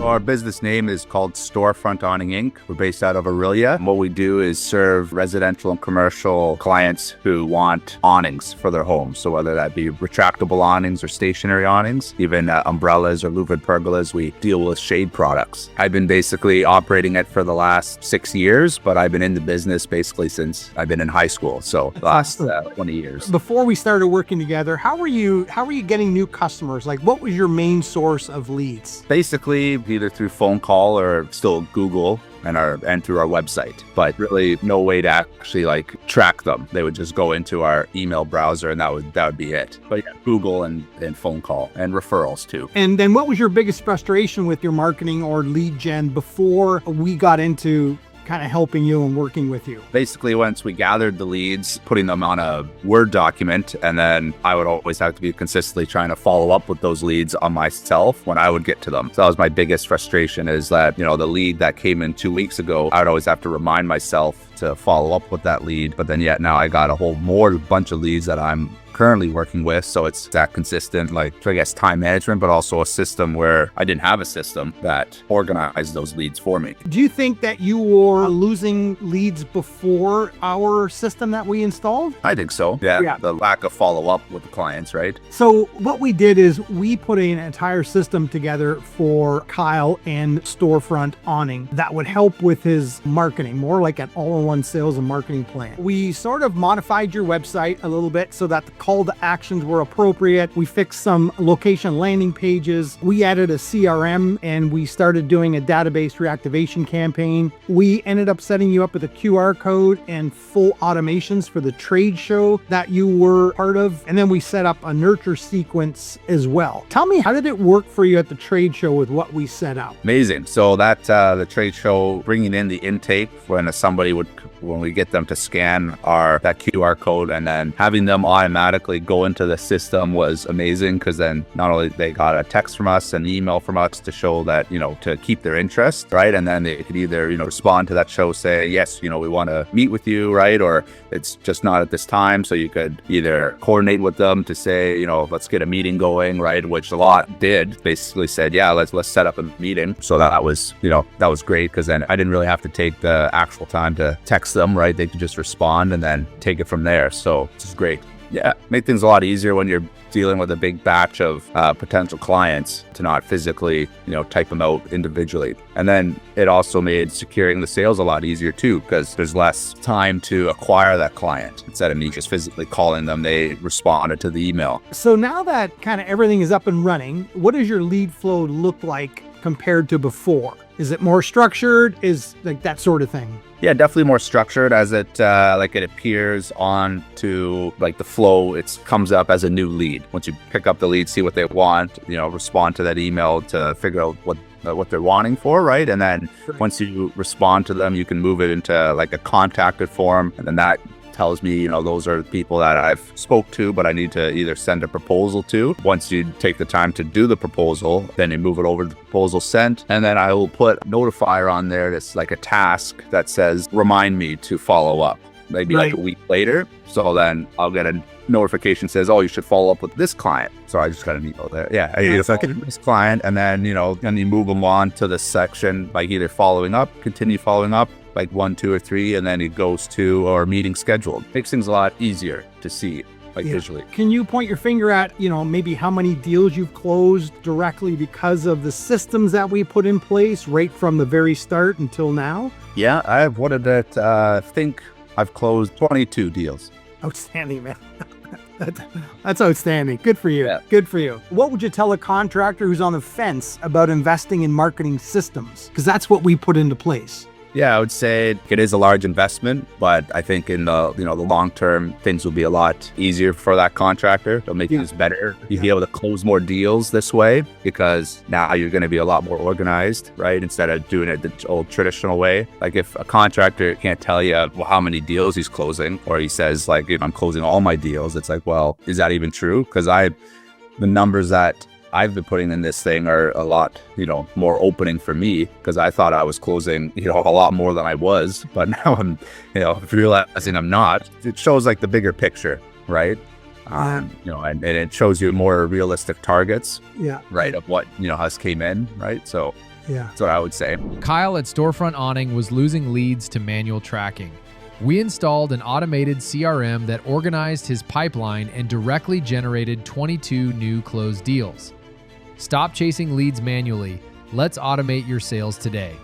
Our business name is called Storefront Awning Inc. We're based out of Orillia. What we do is serve residential and commercial clients who want awnings for their homes. So whether that be retractable awnings or stationary awnings, even umbrellas or louvered pergolas, we deal with shade products. I've been basically operating it for the last 6 years, but I've been in the business basically since I've been in high school. So the last 20 years. Before we started working together, how were you getting new customers? Like, what was your main source of leads? Basically, either through phone call or still Google and through our website, but really no way to actually track them. They would just go into our email browser and that would be it. But yeah, Google and phone call and referrals too. And then what was your biggest frustration with your marketing or lead gen before we got into kind of helping you and working with you? Basically, once we gathered the leads, putting them on a Word document, and then I would always have to be consistently trying to follow up with those leads on myself when I would get to them. So that was my biggest frustration, is that, the lead that came in 2 weeks ago, I would always have to remind myself to follow up with that lead. But then yet now I got a whole bunch of leads that I'm currently working with, so it's that consistent, I guess, time management, but also a system where I didn't have a system that organized those leads for me. Do you think that you were losing leads before our system that we installed? I think so. Yeah. The lack of follow-up with the clients, right? So what we did is we put an entire system together for Kyle and Storefront Awning that would help with his marketing, more like an all-in-one sales and marketing plan. We sort of modified your website a little bit so that the call to actions were appropriate. We fixed some location landing pages. We added a CRM and we started doing a database reactivation campaign. We ended up setting you up with a QR code and full automations for the trade show that you were part of. And then we set up a nurture sequence as well. Tell me, how did it work for you at the trade show with what we set up? Amazing. So that the trade show, bringing in the intake when we get them to scan that QR code and then having them automatically go into the system was amazing, because then not only they got a text from us and email from us to show that, to keep their interest, right? And then they could either, respond to that show, say, yes, we want to meet with you, right? Or it's just not at this time. So you could either coordinate with them to say, let's get a meeting going, right? Which a lot did, basically said, yeah, let's set up a meeting. So that was, that was great, because then I didn't really have to take the actual time to text them, right? They could just respond and then take it from there. So it's great. Yeah, make things a lot easier when you're dealing with a big batch of potential clients to not physically, type them out individually. And then it also made securing the sales a lot easier too, because there's less time to acquire that client. Instead of me just physically calling them, they responded to the email. So now that kind of everything is up and running, what does your lead flow look like compared to before? Is it more structured? Is that sort of thing? Yeah, definitely more structured, as it it appears onto the flow. It comes up as a new lead. Once you pick up the lead, see what they want, respond to that email to figure out what they're wanting for, right? And then once you respond to them, you can move it into a contacted form, and then that tells me, those are the people that I've spoke to, but I need to either send a proposal to. Once you take the time to do the proposal, then you move it over to the proposal sent. And then I will put notifier on there that's like a task that says, remind me to follow up, maybe a week later. So then I'll get a notification says, oh, you should follow up with this client. So I just got an email there. Yeah, if I can this client, and then, and you move them on to the section by either following up, continue following up, 1, 2, or 3, and then it goes to our meeting scheduled. Makes things a lot easier to see, visually. Can you point your finger at, maybe how many deals you've closed directly because of the systems that we put in place right from the very start until now? Yeah, I think I've closed 22 deals. Outstanding, man. That's outstanding. Good for you. Yeah. Good for you. What would you tell a contractor who's on the fence about investing in marketing systems? Because that's what we put into place. Yeah, I would say it is a large investment, but I think in the the long term, things will be a lot easier for that contractor. It'll make things better. You'll be able to close more deals this way, because now you're going to be a lot more organized, right? Instead of doing it the old traditional way. If a contractor can't tell you how many deals he's closing, or he says I'm closing all my deals, it's well, is that even true? Because the numbers that I've been putting in this thing are a lot, more opening for me, because I thought I was closing, a lot more than I was, but now I'm, realizing I'm not. It shows the bigger picture, right? And it shows you more realistic targets, right, of what, has came in, right? So Yeah. That's what I would say. Kyle at Storefront Awning was losing leads to manual tracking. We installed an automated CRM that organized his pipeline and directly generated 22 new closed deals. Stop chasing leads manually. Let's automate your sales today.